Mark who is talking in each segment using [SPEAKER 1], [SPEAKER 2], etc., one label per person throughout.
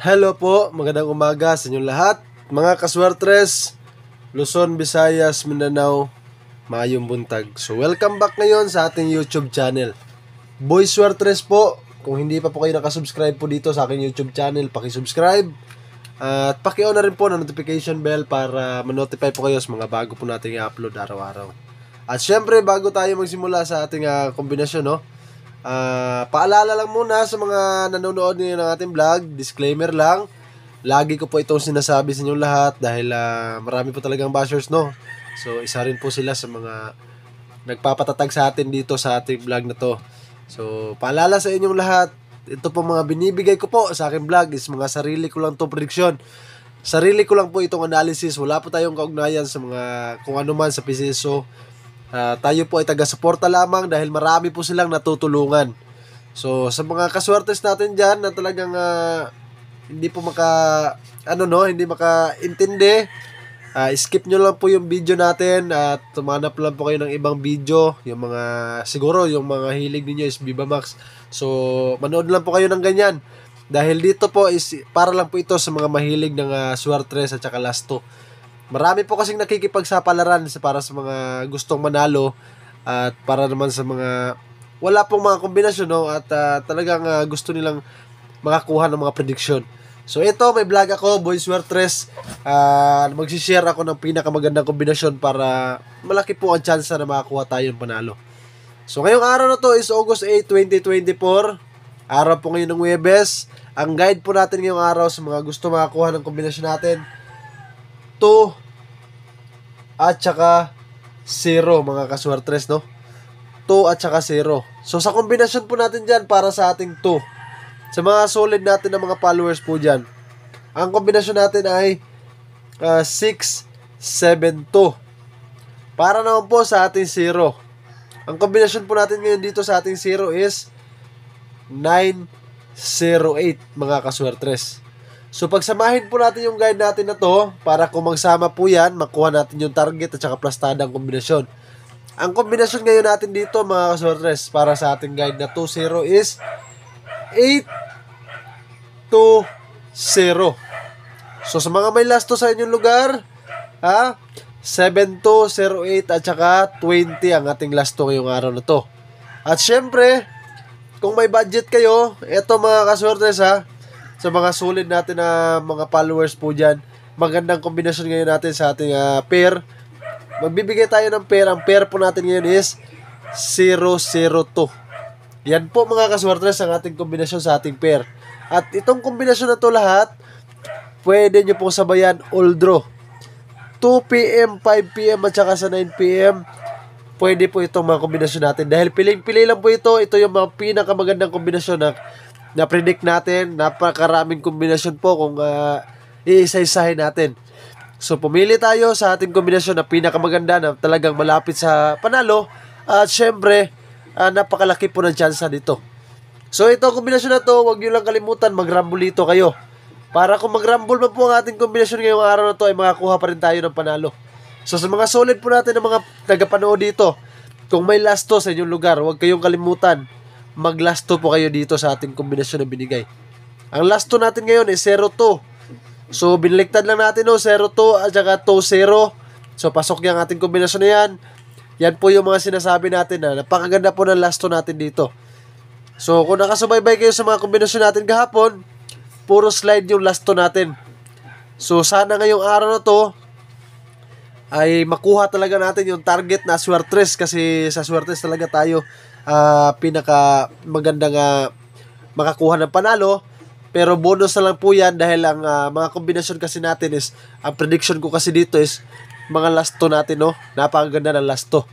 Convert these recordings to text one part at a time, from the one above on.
[SPEAKER 1] Hello po, magandang umaga sa inyong lahat. Mga kaswertres, Luzon, Visayas, Mindanao, maayong buntag. So welcome back ngayon sa ating YouTube channel. Boy Swertres po, kung hindi pa po kayo nakasubscribe po dito sa aking YouTube channel, pakisubscribe. At paki-on na rin po ng notification bell para ma-notify po kayo sa mga bago po nating i-upload araw-araw. At syempre, bago tayo magsimula sa ating kombinasyon, paalala lang muna sa mga nanonood ngayon ng ating vlog, disclaimer lang, lagi ko po itong sinasabi sa inyong lahat dahil marami po talagang bashers, no? So isa rin po sila sa mga nagpapatatag sa atin dito sa ating vlog na to. So paalala sa inyong lahat, ito po mga binibigay ko po sa aking vlog is mga sarili ko lang to prediction. Sarili ko lang po itong analysis, wala po tayong kaugnayan sa mga kung ano man sa PCSO. Tayo po ay taga-suporta lamang dahil marami po silang natutulungan. So sa mga kaswertes natin dyan na talagang hindi po hindi makaintindi, skip nyo lang po yung video natin at tumanap lang po kayo ng ibang video. Yung mga siguro yung mga hilig niyo is Viva Max. So manood lang po kayo ng ganyan. Dahil dito po is para lang po ito sa mga mahilig ng swertres at saka lasto. Marami po kasing nakikipagsapalaran para sa mga gustong manalo at para naman sa mga wala pong mga kombinasyon, no? At talagang gusto nilang makakuha ng mga prediction. So ito, may vlog ako, Boy Swertres. Magsishare ako ng pinakamagandang kombinasyon para malaki po ang chance na makakuha tayo ng panalo. So ngayong araw na to is August 8, 2024. Araw po ngayon ng Huwebes. Ang guide po natin ngayong araw sa mga gusto makakuha ng kombinasyon natin, 2 at saka 0, mga kaswertres, no? 2 at saka 0. So sa kombinasyon po natin dyan para sa ating 2, sa mga solid natin na mga followers po dyan, ang kombinasyon natin ay 6, 7, 2. Para naman po sa ating 0, ang kombinasyon po natin ngayon dito sa ating 0 is 9, 0, 8, mga kaswertres. So pagsamahin po natin yung guide natin na to para kung magsama po yan, makuha natin yung target at saka plastadang kombinasyon. Ang kombinasyon ngayon natin dito, mga kaswertres, para sa ating guide na 2-0 is 8-2-0. So sa mga may lasto sa inyong lugar, 7-2-0-8 at saka 20 ang ating lasto ngayong araw na to. At syempre, kung may budget kayo, eto mga kaswertres, sa mga solid natin na mga followers po dyan, magandang kombinasyon ngayon natin sa ating pair. Magbibigay tayo ng pair. Ang pair po natin ngayon is 0-0-2. Yan po mga kaswertres ang ating kombinasyon sa ating pair. At itong kombinasyon na to lahat, pwede nyo pong sabayan all draw. 2 PM, 5 PM at saka sa 9 PM, pwede po itong mga kombinasyon natin. Dahil piling-pili lang po ito. Ito yung mga pinakamagandang kombinasyon na predict natin. Napakaraming kombinasyon po kung iisa-isahin natin. So pumili tayo sa ating kombinasyon na pinakamaganda na talagang malapit sa panalo. At syempre, napakalaki po ng chance dito. So ito kombinasyon na to, huwag nyo lang kalimutan, mag-rumble kayo. Para kung mag-rumble man po ang ating kombinasyon ngayong araw na to, ay makakuha pa rin tayo ng panalo. So sa mga solid po natin ng mga tagapanood dito, kung may lasto sa inyong lugar, huwag kayong kalimutan, maglasto po kayo dito sa ating kombinasyon na binigay. Ang lasto natin ngayon is 0-2. So binaliktad lang natin 0-2 at saka 2-0. So pasok yung ating kombinasyon na yan. Yan po yung mga sinasabi natin na napakaganda po ng lasto natin dito. So kung nakasubaybay kayo sa mga kombinasyon natin kahapon, puro slide yung lasto natin. So sana ngayong araw na to ay makuha talaga natin yung target na swertres, kasi sa swertres talaga tayo pinaka magandang makakuha ng panalo. Pero bonus na lang po yan dahil ang mga kombinasyon kasi natin is, ang prediction ko kasi dito is mga lasto natin, no? Napakaganda ng lasto.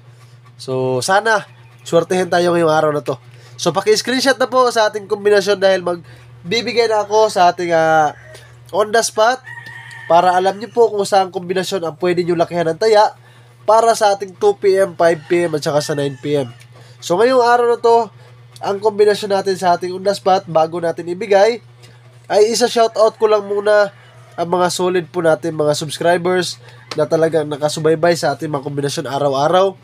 [SPEAKER 1] So sana swertehin tayo ngayong araw na to. So paki-screenshot na po sa ating kombinasyon dahil magbibigay na ako sa ating on the spot para alam niyo po kung saan kombinasyon ang pwede nyo lakihan ng taya para sa ating 2 PM, 5 PM at saka sa 9 PM. So ngayong araw na to, ang kombinasyon natin sa ating on the spot bago natin ibigay ay isa-shoutout ko lang muna ang mga solid po natin mga subscribers na talagang nakasubaybay sa ating mga kombinasyon araw-araw.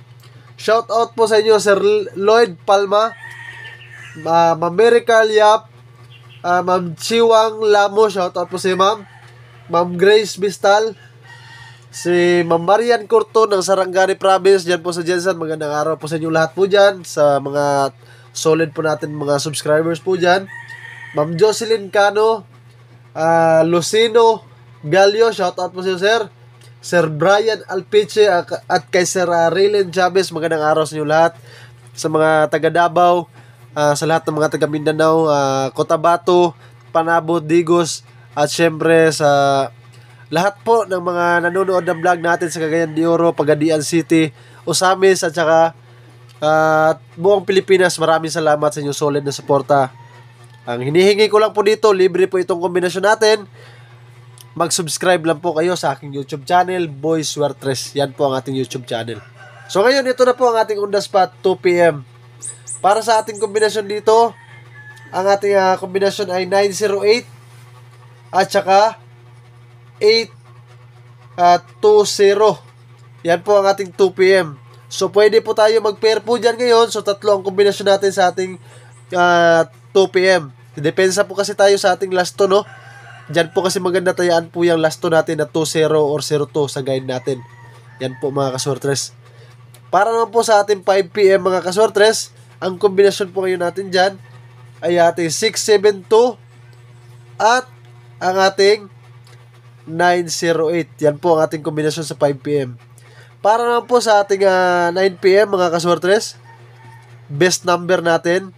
[SPEAKER 1] Shoutout po sa inyo Sir Lloyd Palma, Miracle Yap, Ma'am Chiwang Lamo, shoutout po si Ma'am. Ma'am Grace Bistal, si Ma'am Marian Corto ng Sarangani Province, dyan po sa Jensen. Magandang araw po sa inyo lahat po dyan, sa mga solid po natin mga subscribers po dyan. Ma'am Jocelyn Cano, Lucino Gallo, shoutout po sa Sir. Sir Brian Alpiche at kay Sir Raylen Chavez, magandang araw sa inyo lahat. Sa mga taga Davao, sa lahat ng mga taga Mindanao, Cotabato, Panabo, Digos, at syempre sa lahat po ng mga nanonood ng vlog natin sa Cagayan de Oro, Pagadian City, Osamis, at saka buong Pilipinas. Maraming salamat sa inyong solid na suporta. Ang hinihingi ko lang po dito, libre po itong kombinasyon natin. Mag-subscribe lang po kayo sa aking YouTube channel, Boy Suertres. Yan po ang ating YouTube channel. So ngayon, ito na po ang ating on the spot, 2 PM. Para sa ating kombinasyon dito, ang ating kombinasyon ay 908 at saka 820. Yan po ang ating 2 PM. So pwede po tayo mag-pair po dyan ngayon. So tatlo ang kombinasyon natin sa ating 2 PM. Depensa po kasi tayo sa ating last to, no? Diyan po kasi maganda tayaan po yung last to natin na 2-0 or 0-2 sa guide natin. Yan po mga kaswertres. Para naman po sa ating 5 PM mga kaswertres, ang kombinasyon po ngayon natin dyan ay ating 672 at ang ating 908. Yan po ang ating kombinasyon sa 5 PM. Para naman po sa ating 9 PM mga kaswertres, best number natin.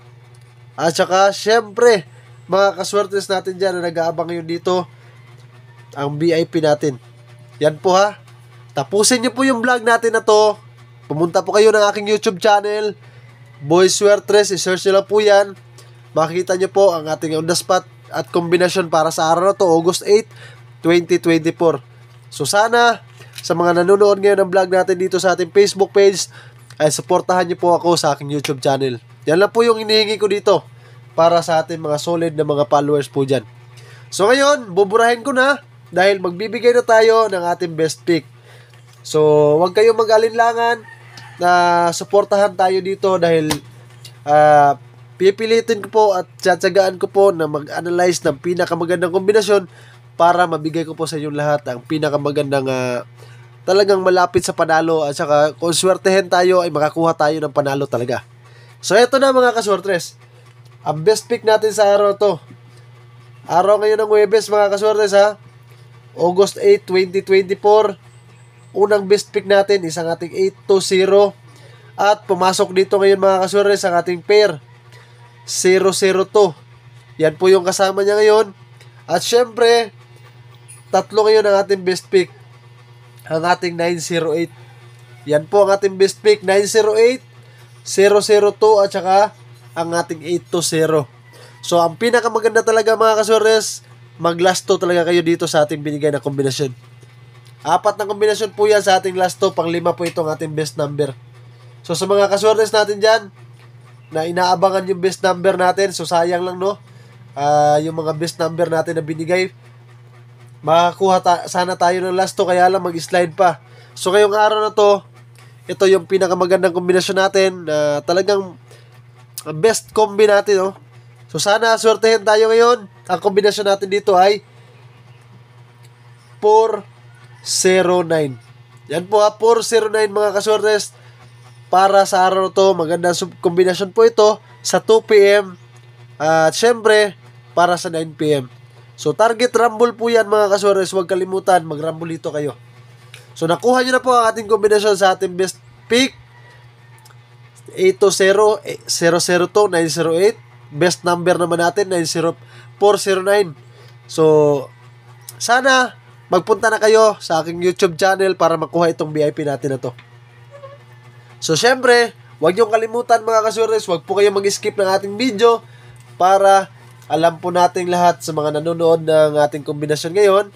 [SPEAKER 1] At saka syempre, mga kaswertes natin dyan na nag-aabang ngayon dito, ang VIP natin. Yan po ha. Tapusin nyo po yung vlog natin na to. Pumunta po kayo ng aking YouTube channel, Boy Suertres. I-search nyo lang po yan. Makikita nyo po ang ating on the spot at kombinasyon para sa araw na to, August 8, 2024. So sana, sa mga nanonood ngayon ng vlog natin dito sa ating Facebook page, ay supportahan nyo po ako sa aking YouTube channel. Yan lang po yung hinihingi ko dito para sa ating mga solid na mga followers po dyan. So ngayon, buburahin ko na dahil magbibigay na tayo ng ating best pick. So huwag kayong mag-alinlangan na suportahan tayo dito dahil pipilitin ko po at tsatsagaan ko po na mag-analyze ng pinakamagandang kombinasyon para mabigay ko po sa inyong lahat ang pinakamagandang talagang malapit sa panalo, at saka kung swertehin tayo ay makakuha tayo ng panalo talaga. So eto na mga kaswertres, ang best pick natin sa araw to. Araw ngayon ng Huwebes mga kaswertes ha. August 8, 2024. Unang best pick natin isang ating 820. At pumasok dito ngayon mga kaswertes ang ating pair 002. Yan po yung kasama niya ngayon. At syempre, tatlo ngayon ang ating best pick. Ang ating 908. Yan po ang ating best pick, 908, 002 at saka ang ating 820. So, ang pinakamaganda talaga mga kaswertes, maglasto talaga kayo dito sa ating binigay na kombinasyon. 4 na kombinasyon po yan sa ating lasto, pang 5 po itong ating best number. So, sa mga kaswertes natin dyan, na inaabangan yung best number natin, so sayang lang no, yung mga best number natin na binigay, makakuha sana tayo ng lasto, kaya lang mag-slide pa. So, ngayong araw na to, ito yung pinakamagandang kombinasyon natin, talagang best combi natin, no? So sana swertehin tayo ngayon. Ang kombinasyon natin dito ay 409. Yan po 409 mga kaswertes. Para sa araw to, magandang kombinasyon po ito sa 2 PM at syempre para sa 9 PM. So target rumble po yan mga kaswertes. Huwag kalimutan, mag-rumble dito kayo. So nakuha nyo na po ang ating kombinasyon sa ating best pick 820, 002, 908. Best number naman natin 409. So sana magpunta na kayo sa aking YouTube channel para makuha itong VIP natin na to. So syempre, huwag niyong kalimutan mga kaswertes, huwag po kayong mag-skip ng ating video para alam po nating lahat sa mga nanonood ng ating kombinasyon ngayon,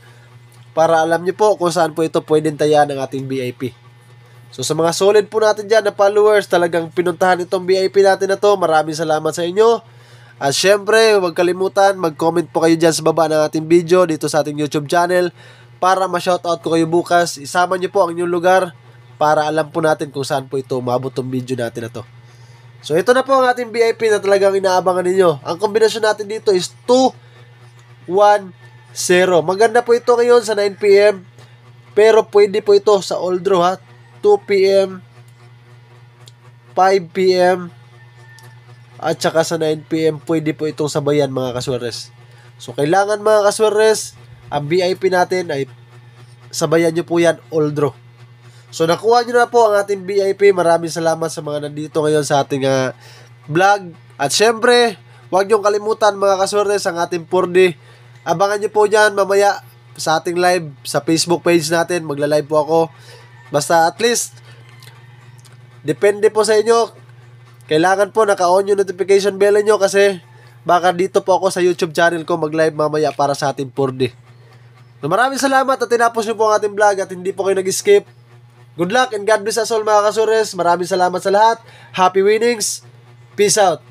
[SPEAKER 1] para alam niyo po kung saan po ito pwedeng tayaan ng ating VIP. So sa mga solid po natin dyan na followers, talagang pinuntahan itong VIP natin na to. Maraming salamat sa inyo. At syempre, huwag kalimutan, mag-comment po kayo dyan sa baba ng ating video dito sa ating YouTube channel para ma-shoutout ko kayo bukas. Isama nyo po ang inyong lugar para alam po natin kung saan po ito umabot tong video natin na to. So ito na po ang ating VIP na talagang inaabangan ninyo. Ang kombinasyon natin dito is 2 Maganda po ito ngayon sa 9 PM. Pero pwede po ito sa all draw ha. 2 PM, 5 PM, at saka sa 9 PM pwede po itong sabayan mga kaswertes. So kailangan mga kaswertes, ang VIP natin ay sabayan nyo po yan all draw. So nakuha nyo na po ang ating VIP. Maraming salamat sa mga nandito ngayon sa ating vlog. At syempre, huwag nyo kalimutan mga kaswertes ang ating 4D. Abangan nyo po dyan mamaya sa ating live sa Facebook page natin. Magla-live po ako. Basta at least, depende po sa inyo. Kailangan po naka-on yung notification bell nyo kasi baka dito po ako sa YouTube channel ko mag-live mamaya para sa ating 4D. So, maraming salamat at tinapos nyo po ang ating vlog at hindi po kayo nag-skip. Good luck and God bless us all mga kasures. Maraming salamat sa lahat. Happy winnings. Peace out.